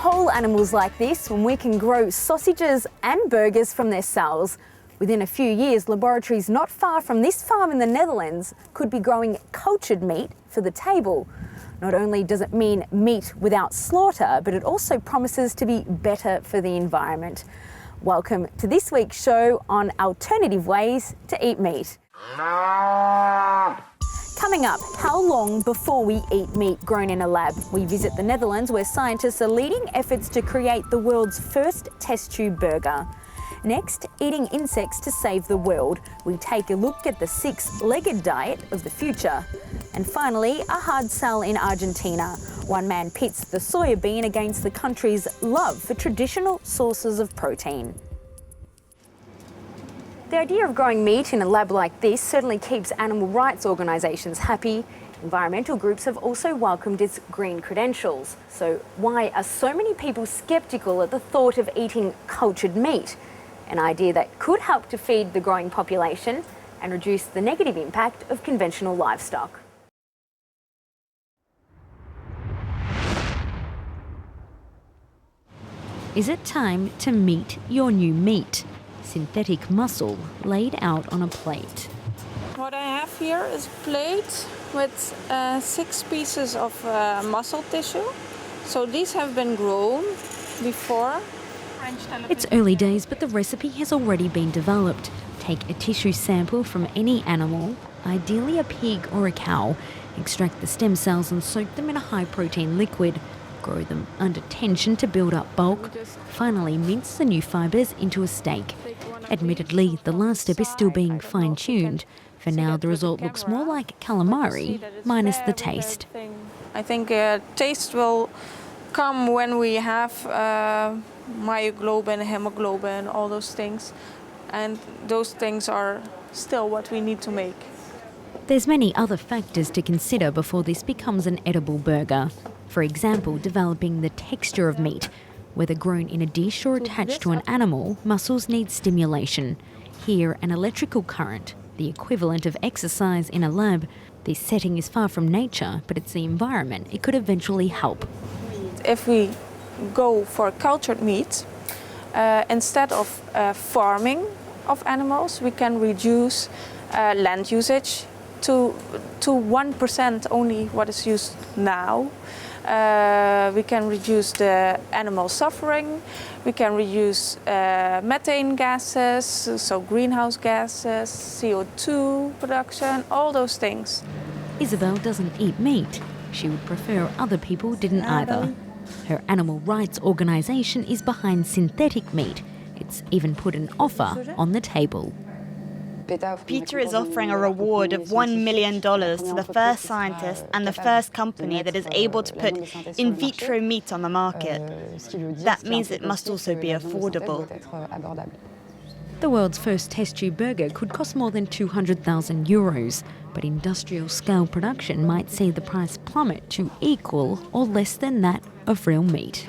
whole animals like this when we can grow sausages and burgers from their cells. Within a few years, laboratories not far from this farm in the Netherlands could be growing cultured meat for the table. Not only does it mean meat without slaughter, but it also promises to be better for the environment. Welcome to this week's show on alternative ways to eat meat. Coming up, how long before we eat meat grown in a lab? We visit the Netherlands where scientists are leading efforts to create the world's first test tube burger. Next, eating insects to save the world. We take a look at the six-legged diet of the future. And finally, a hard sell in Argentina. One man pits the soya bean against the country's love for traditional sources of protein. The idea of growing meat in a lab like this certainly keeps animal rights organisations happy. Environmental groups have also welcomed its green credentials. So why are so many people sceptical at the thought of eating cultured meat? An idea that could help to feed the growing population and reduce the negative impact of conventional livestock. Is it time to meet your new meat? Synthetic muscle laid out on a plate. What I have here is a plate with 6 pieces of muscle tissue. So these have been grown before. It's early days, but the recipe has already been developed. Take a tissue sample from any animal, ideally a pig or a cow, extract the stem cells and soak them in a high-protein liquid. Grow them under tension to build up bulk. Finally, mince the new fibres into a steak. Admittedly, the last step is still being fine-tuned. For now, the result looks more like calamari, minus the taste. I think taste will come when we have myoglobin, hemoglobin, all those things. And those things are still what we need to make. There's many other factors to consider before this becomes an edible burger. For example, developing the texture of meat. Whether grown in a dish or attached to an animal, muscles need stimulation. Here, an electrical current, the equivalent of exercise in a lab. This setting is far from nature, but it's the environment it could eventually help. If we go for cultured meat, instead of farming of animals, we can reduce land usage to 1% only what is used now. We can reduce the animal suffering, we can reduce methane gases, so greenhouse gases, CO2 production, all those things. Isabel doesn't eat meat. She would prefer other people didn't either. Her animal rights organisation is behind synthetic meat. It's even put an offer on the table. Peter is offering a reward of $1 million to the first scientist and the first company that is able to put in vitro meat on the market. That means it must also be affordable. The world's first test tube burger could cost more than €200,000, but industrial scale production might see the price plummet to equal or less than that of real meat.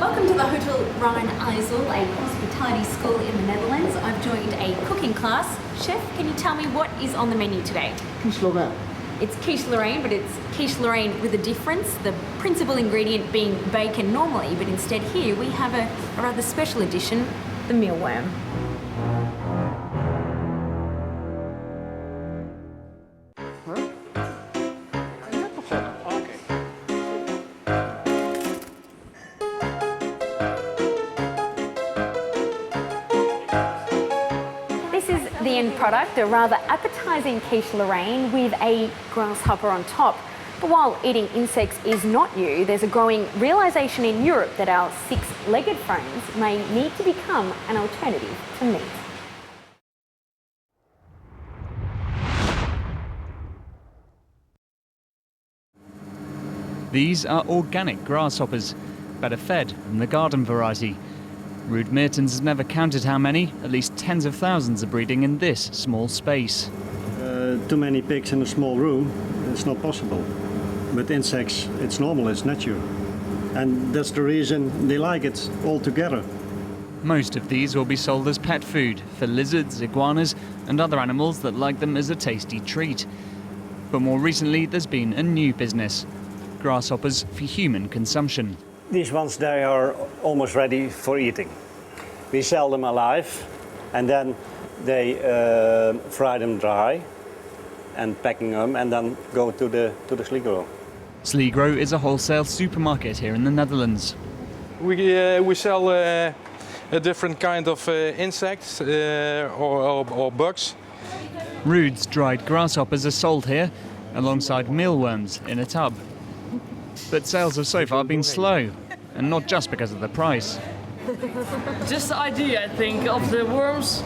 Welcome to the Hotel Rhine IJssel, a hospitality school in the Netherlands. I've joined a cooking class. Chef, can you tell me what is on the menu today? Quiche Lorraine. It's quiche Lorraine, but it's quiche Lorraine with a difference. The principal ingredient being bacon normally, but instead here we have a rather special edition, the mealworm. The end product, a rather appetising quiche Lorraine with a grasshopper on top. But while eating insects is not new, there's a growing realisation in Europe that our six-legged friends may need to become an alternative to meat. These are organic grasshoppers, better fed than the garden variety. Ruud Meertens has never counted how many, at least tens of thousands are breeding in this small space. Too many pigs in a small room, it's not possible. With insects, it's normal, it's natural. And that's the reason they like it all together. Most of these will be sold as pet food for lizards, iguanas and other animals that like them as a tasty treat. But more recently, there's been a new business: grasshoppers for human consumption. These ones, they are almost ready for eating. We sell them alive, and then they fry them dry and packing them, and then go to the Sligro. Sligro is a wholesale supermarket here in the Netherlands. We sell a different kind of insects or bugs. Rude's dried grasshoppers are sold here, alongside mealworms in a tub. But sales have so far been slow, and not just because of the price. Just the idea, I think, of the worms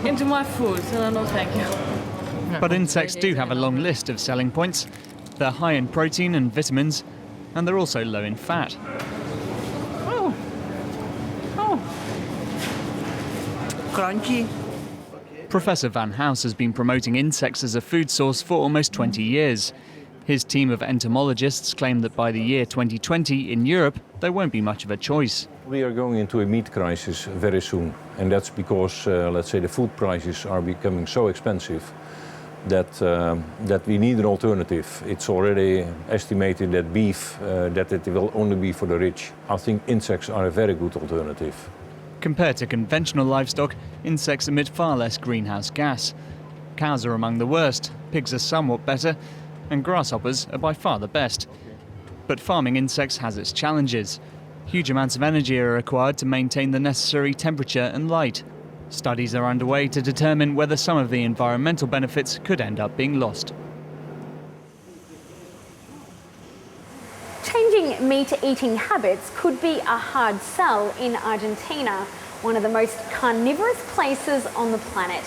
into my food. No, thank you. But insects do have a long list of selling points. They're high in protein and vitamins, and they're also low in fat. Crunchy. Professor Van House has been promoting insects as a food source for almost 20 years. His team of entomologists claim that by the year 2020 in Europe, there won't be much of a choice. We are going into a meat crisis very soon, and that's because, let's say, the food prices are becoming so expensive that we need an alternative. It's already estimated that beef, that it will only be for the rich. I think insects are a very good alternative. Compared to conventional livestock, insects emit far less greenhouse gas. Cows are among the worst, pigs are somewhat better, and grasshoppers are by far the best. But farming insects has its challenges. Huge amounts of energy are required to maintain the necessary temperature and light. Studies are underway to determine whether some of the environmental benefits could end up being lost. Changing meat-eating habits could be a hard sell in Argentina, one of the most carnivorous places on the planet.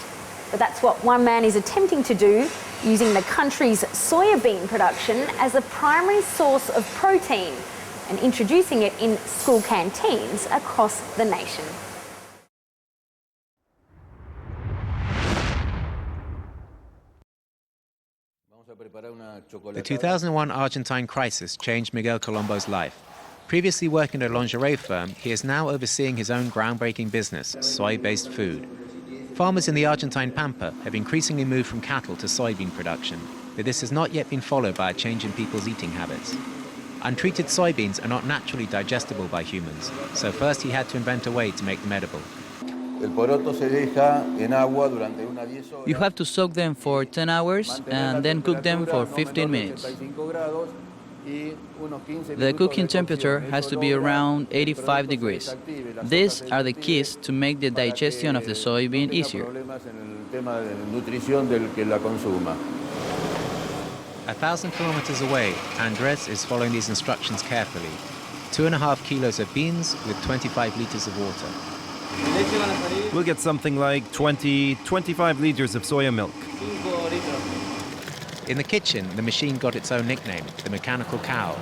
But that's what one man is attempting to do, using the country's soybean production as a primary source of protein and introducing it in school canteens across the nation. The 2001 Argentine crisis changed Miguel Colombo's life. Previously working at a lingerie firm, he is now overseeing his own groundbreaking business, soy-based food. Farmers in the Argentine Pampa have increasingly moved from cattle to soybean production, but this has not yet been followed by a change in people's eating habits. Untreated soybeans are not naturally digestible by humans, so first he had to invent a way to make them edible. You have to soak them for 10 hours and then cook them for 15 minutes. The cooking temperature has to be around 85 degrees. These are the keys to make the digestion of the soybean easier. 1,000 kilometers away, Andres is following these instructions carefully. 2.5 kilos of beans with 25 liters of water. We'll get something like 25 liters of soya milk. In the kitchen, the machine got its own nickname, the mechanical cow.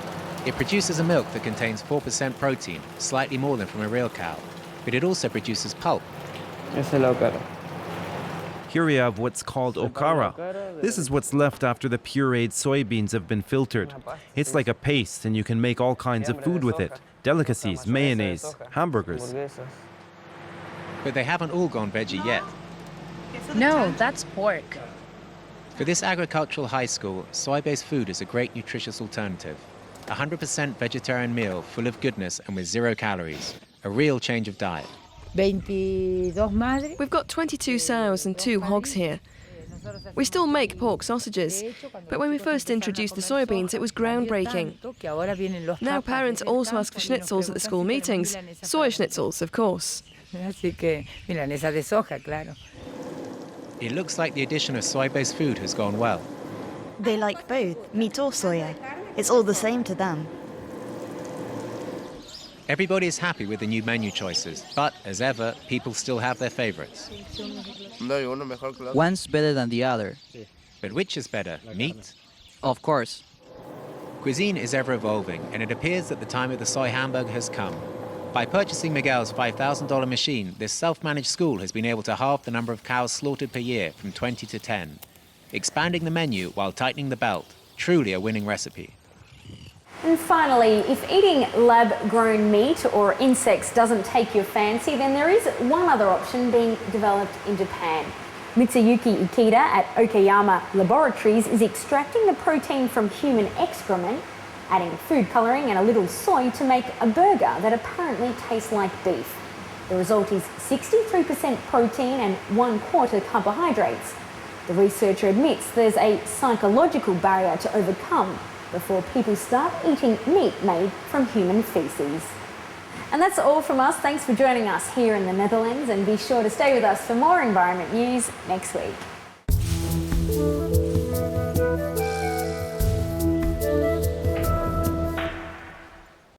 It produces a milk that contains 4% protein, slightly more than from a real cow. But it also produces pulp. Here we have what's called okara. This is what's left after the pureed soybeans have been filtered. It's like a paste, and you can make all kinds of food with it. Delicacies, mayonnaise, hamburgers. But they haven't all gone veggie yet. No, that's pork. For this agricultural high school, soy-based food is a great nutritious alternative. 100% vegetarian meal full of goodness and with 0 calories. A real change of diet. We've got 22 sows and 2 hogs here. We still make pork sausages, but when we first introduced the soybeans, it was groundbreaking. Now parents also ask for schnitzels at the school meetings. Soy schnitzels, of course. It looks like the addition of soy-based food has gone well. They like both, meat or soya. It's all the same to them. Everybody is happy with the new menu choices, but as ever, people still have their favorites. One's better than the other. But which is better, meat? Of course. Cuisine is ever evolving, and it appears that the time of the soy hamburger has come. By purchasing Miguel's $5,000 machine, this self-managed school has been able to halve the number of cows slaughtered per year from 20 to 10. Expanding the menu while tightening the belt, truly a winning recipe. And finally, if eating lab-grown meat or insects doesn't take your fancy, then there is one other option being developed in Japan. Mitsuyuki Ikeda at Okayama Laboratories is extracting the protein from human excrement, adding food colouring and a little soy to make a burger that apparently tastes like beef. The result is 63% protein and 1/4 carbohydrates. The researcher admits there's a psychological barrier to overcome before people start eating meat made from human faeces. And that's all from us. Thanks for joining us here in the Netherlands, and be sure to stay with us for more environment news next week.